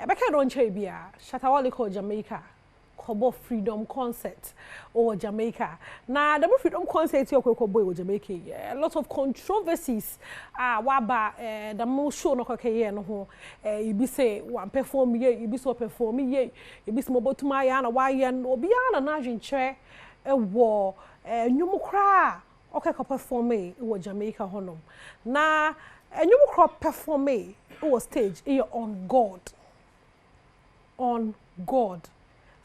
Ebeka don chebia Shatta Wale ko Jamaica kobo freedom concert or Jamaica. Na the freedom concert you ko boy Jamaica. A lot of controversies waba the mo show no ko ye no ho e bi say wan perform ye e bi so perform ye e bi so botuma ya na wa ye no obi ya na adwenkyere e wo nwum kra okay ko perform e wo Jamaica honom. Na nwum kra perform e wo stage e on God. On God.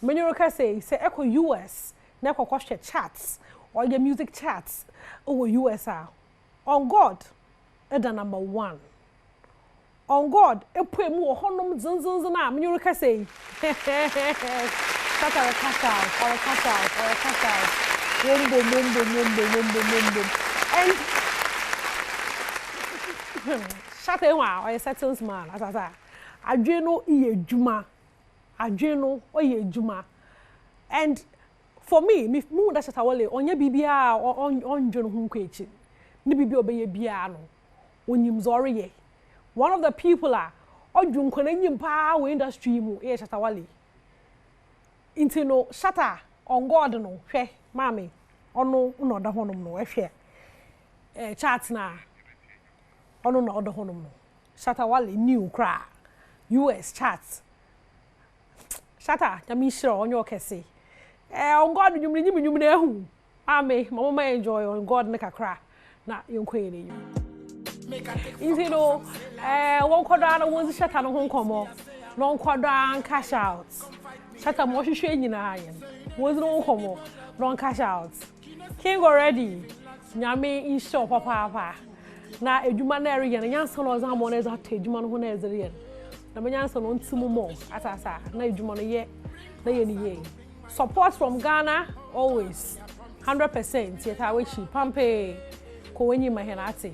Many workers say echo U.S. na kwa charts or your music charts over U.S.A. On God, the number 1. On God, a poem more honum zunzunzana. Many workers say, Shatta or cash out. And Shatta Wale, I settles man, as I said, I know Juma. Adweno oye juma. And for me mu da Shatta Wale onye bibia ondweno hu kwechi ni bibia obeye bia no onyim zore ye. One of the people odwun kona nyim pa we industry mu e Shatta Wale inti no Shatta on God no hwe mami ono no da honom no ehwe chart na ono no da honom no Shatta Wale new cra U.S. charts. Shatta, na mi sure on your kese. On God nyum na hu. Ame, mama enjoy on God make a cry. Na yonkwe ni you. Inti no won kwada na won Shatta no ho nkomo. No kwada cash out. Shatta mo hwehwe nyina ayen. Won no nkomo, no cash out. King already. Nyame insure papa. Na edwuma na ere yen nyanso no zan mo na za ta edwuma no ho na ezere yen. Na menyanso no ntimu mo atasa na edwuma no ye na ye ni ye. Support from Ghana always 100%. Yeta we chi pampe ko wenyi mahenate